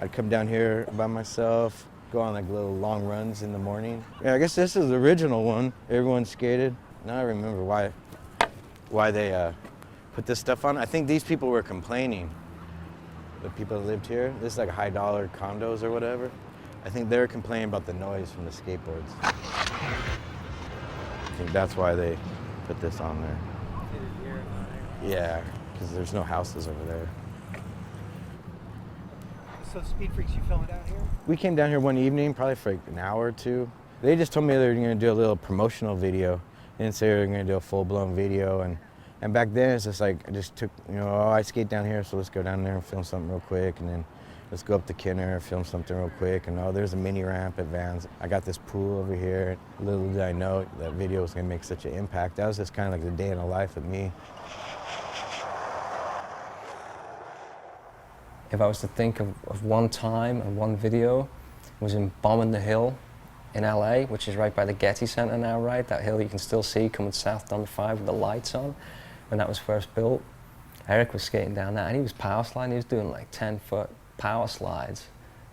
I'd come down here by myself, go on like little long runs in the morning. Yeah, I guess this is the original one. Everyone skated. Now I remember why they put this stuff on. I think these people were complaining. The people that lived here, this is like high dollar condos or whatever. I think they were complaining about the noise from the skateboards. I think that's why they put this on there. Yeah, because there's no houses over there. So Speed Freaks, you filming down here? We came down here one evening, probably for like an hour or two. They just told me they were going to do a little promotional video. They didn't say they were going to do a full-blown video. And back then, it's just like, I just took, oh, I skate down here, so let's go down there and film something real quick. And then let's go up to Kenner, film something real quick. And oh, there's a mini ramp at Vans. I got this pool over here. Little did I know that video was going to make such an impact. That was just kind of like the day in the life of me. If I was to think of one time and one video, it was in Bombing the Hill in LA, which is right by the Getty Center now, right? That hill you can still see coming south down the 5 with the lights on. When that was first built, Eric was skating down that and he was power sliding. He was doing like 10-foot power slides,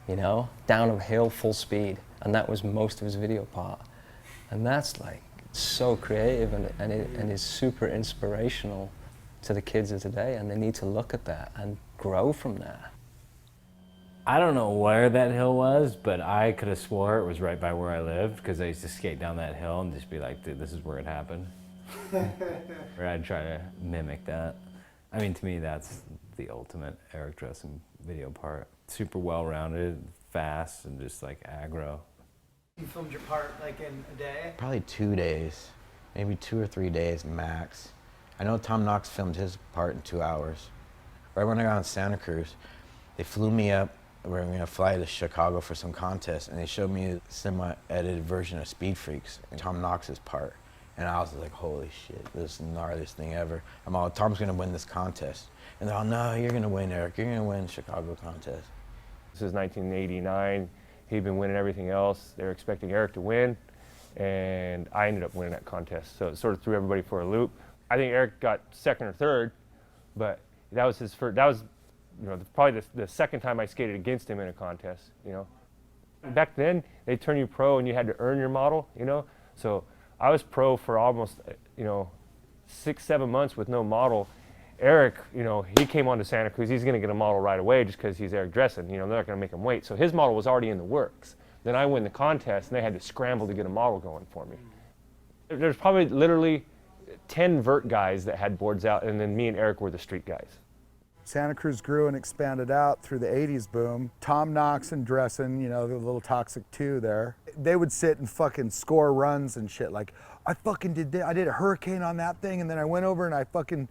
you know, down a hill full speed. And that was most of his video part. And that's like so creative and is super inspirational to the kids of today, and they need to look at that and grow from that. I don't know where that hill was, but I could have swore it was right by where I lived because I used to skate down that hill and just be like, dude, this is where it happened. Or I'd try to mimic that. I mean, to me, that's the ultimate Eric Dressen video part. Super well-rounded, fast, and just like aggro. You filmed your part like in a day? Probably 2 days, maybe 2 or 3 days max. I know Tom Knox filmed his part in 2 hours. Right when I got on Santa Cruz, they flew me up. We were going to fly to Chicago for some contest, and they showed me a semi-edited version of Speed Freaks and Tom Knox's part. And I was like, holy shit, this is the gnarliest thing ever. I'm all, Tom's going to win this contest. And they're all, no, you're going to win, Eric. You're going to win the Chicago contest. This is 1989. He'd been winning everything else. They were expecting Eric to win, and I ended up winning that contest. So it sort of threw everybody for a loop. I think Eric got second or third, but that was his first. That was, you know, probably the second time I skated against him in a contest. You know, back then they turned you pro and you had to earn your model. You know, so I was pro for almost 6-7 months with no model. Eric, you know, he came on to Santa Cruz. He's going to get a model right away just because he's Eric Dressen. You know, they're not going to make him wait. So his model was already in the works. Then I win the contest and they had to scramble to get a model going for me. There's probably literally 10 vert guys that had boards out, and then me and Eric were the street guys. Santa Cruz grew and expanded out through the 80s boom. Tom Knox and Dressen, you know, the little Toxic 2 there, they would sit and fucking score runs and shit. Like, I fucking did that. I did a hurricane on that thing, and then I went over and I fucking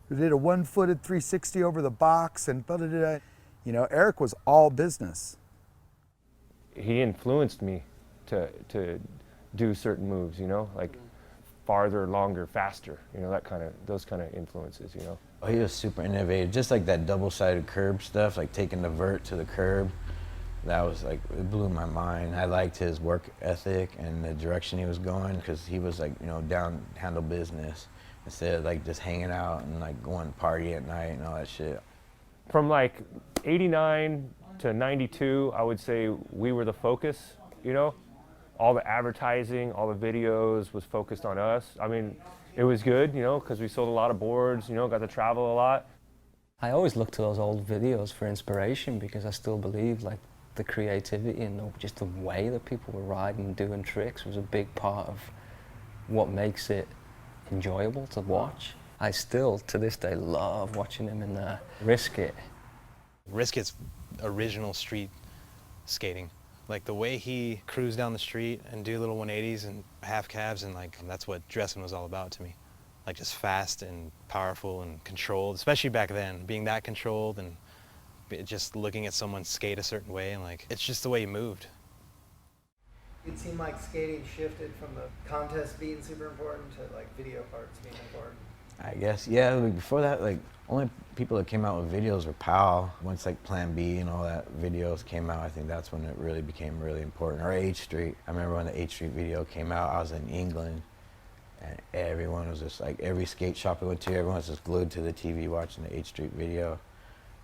did a one-footed 360 over the box, and blah-da-da-da. You know, Eric was all business. He influenced me to do certain moves, you know, like farther, longer, faster, you know, those kind of influences, you know. Oh, he was super innovative, just like that double-sided curb stuff, like taking the vert to the curb. That was like, it blew my mind. I liked his work ethic and the direction he was going, because he was like, you know, handle business instead of like just hanging out and like going party at night and all that shit. From like 89 to 92, I would say we were the focus, you know. All the advertising, all the videos was focused on us. I mean, it was good, you know, because we sold a lot of boards, you know, got to travel a lot. I always look to those old videos for inspiration because I still believe like the creativity and just the way that people were riding and doing tricks was a big part of what makes it enjoyable to watch. I still, to this day, love watching him in the Risk It. Risk It's original street skating. Like the way he cruised down the street and do little 180s and half cabs, and like that's what Dressen was all about to me. Like just fast and powerful and controlled, especially back then, being that controlled and just looking at someone skate a certain way, and like it's just the way he moved. It seemed like skating shifted from the contest being super important to like video parts being important. I guess, yeah, like before that, like, only people that came out with videos were PAL. Once like Plan B and all that videos came out, I think that's when it really became really important. Or H Street. I remember when the H Street video came out, I was in England, and everyone was just like, every skate shop I went to, everyone was just glued to the TV watching the H Street video.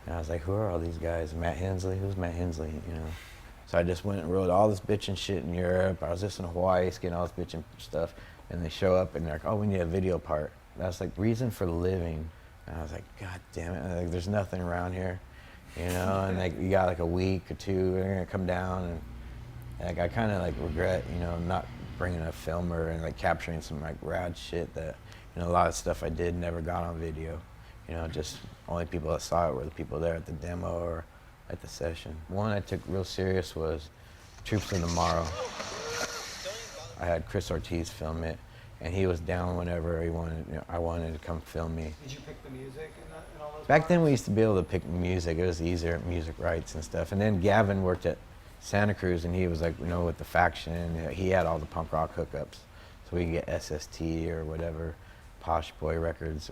And I was like, who are all these guys? Matt Hensley? Who's Matt Hensley? You know. So I just went and rode all this bitchin' shit in Europe. I was just in Hawaii skating all this bitchin' stuff. And they show up and they're like, oh, we need a video part. That's like reason for living. And I was like, God damn it, like, there's nothing around here, you know? And like, you got like a week or two, they're gonna come down, and like, I kind of like regret, you know, not bringing a filmer and like capturing some like rad shit that, you know, a lot of stuff I did never got on video. You know, just only people that saw it were the people there at the demo or at the session. One I took real serious was Troops of Tomorrow. I had Chris Ortiz film it, and he was down whenever he wanted. You know, I wanted to come film me. Did you pick the music in all those Back then, we parts? used to be able to pick music. It was easier, music rights and stuff. And then Gavin worked at Santa Cruz, and he was like, you know, with the Faction, you know, he had all the punk rock hookups, so we could get SST or whatever, Posh Boy Records.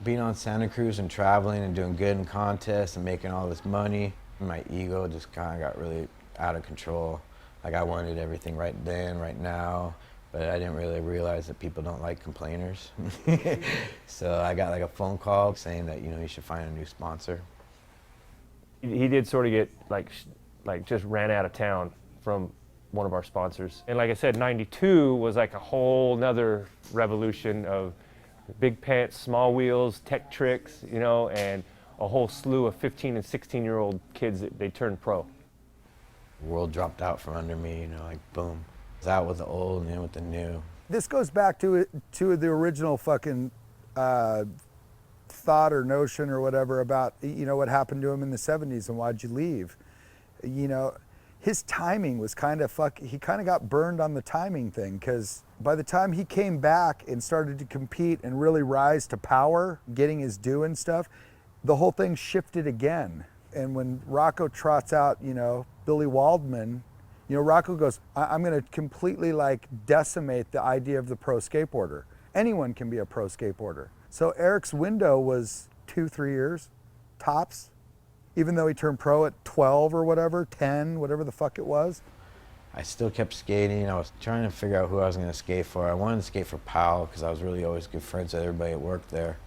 Being on Santa Cruz and traveling and doing good in contests and making all this money, my ego just kind of got really out of control. Like I wanted everything right then, right now, but I didn't really realize that people don't like complainers. So I got like a phone call saying that, you know, you should find a new sponsor. He did sort of get like just ran out of town from one of our sponsors. And like I said, 92 was like a whole nother revolution of big pants, small wheels, tech tricks, you know, and a whole slew of 15 and 16-year-old kids that they turned pro. The world dropped out from under me, you know, like boom. I was out with the old and in with the new. This goes back to the original fucking thought or notion or whatever about, you know, what happened to him in the 70s and why'd you leave? You know, his timing was kind of he kind of got burned on the timing thing, because by the time he came back and started to compete and really rise to power, getting his due and stuff, the whole thing shifted again. And when Rocco trots out, you know, Billy Waldman, you know, Rocco goes, I'm gonna completely like decimate the idea of the pro skateboarder. Anyone can be a pro skateboarder. So Eric's window was 2-3 years, tops, even though he turned pro at 12 or whatever, 10, whatever the fuck it was. I still kept skating. I was trying to figure out who I was gonna skate for. I wanted to skate for Powell because I was really always good friends with everybody at work there.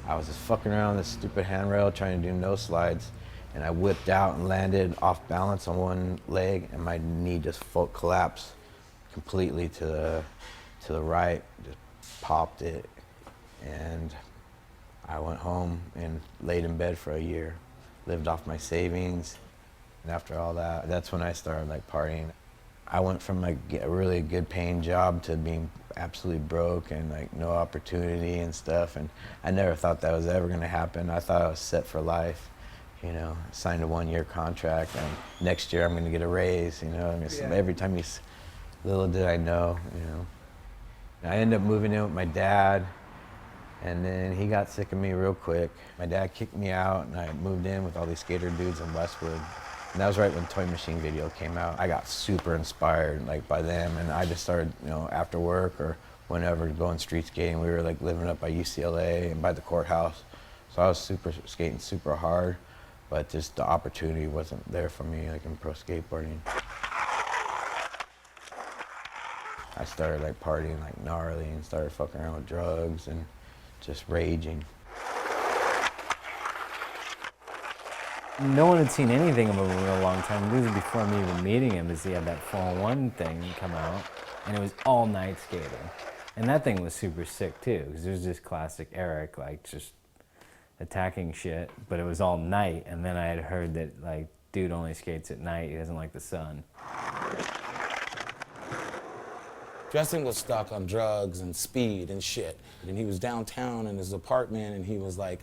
I was just fucking around this stupid handrail trying to do no slides, and I whipped out and landed off balance on one leg, and my knee just collapsed completely to the right, just popped it, and I went home and laid in bed for a year, lived off my savings, and after all that, that's when I started like partying. I went from like a really good paying job to being absolutely broke and like no opportunity and stuff, and I never thought that was ever gonna happen. I thought I was set for life, you know, signed a 1-year contract, and next year I'm gonna get a raise, you know, and Yeah. every time little did I know, you know. I ended up moving in with my dad, and then he got sick of me real quick. My dad kicked me out, and I moved in with all these skater dudes in Westwood. And that was right when Toy Machine video came out. I got super inspired like by them, and I just started, you know, after work or whenever going street skating. We were like living up by UCLA and by the courthouse. So I was skating super hard, but just the opportunity wasn't there for me like in pro skateboarding. I started like partying like gnarly and started fucking around with drugs and just raging. No one had seen anything of him in a real long time. This is before me even meeting him, is he had that Fall 1 thing come out, and it was all night skating. And that thing was super sick too, because it was just classic Eric, like just attacking shit, but it was all night. And then I had heard that like, dude only skates at night, he doesn't like the sun. Dressen was stuck on drugs and speed and shit. And he was downtown in his apartment, and he was like,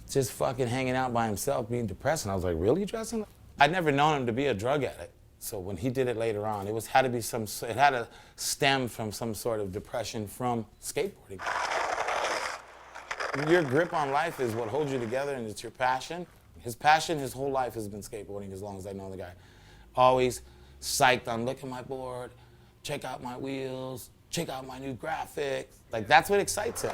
just fucking hanging out by himself, being depressed. And I was like, really, Dressen? I'd never known him to be a drug addict. So when he did it later on, it had to stem from some sort of depression from skateboarding. Your grip on life is what holds you together, and it's your passion. His passion, his whole life has been skateboarding as long as I know the guy. Always psyched on, look at my board, check out my wheels, check out my new graphics. Like, that's what excites him.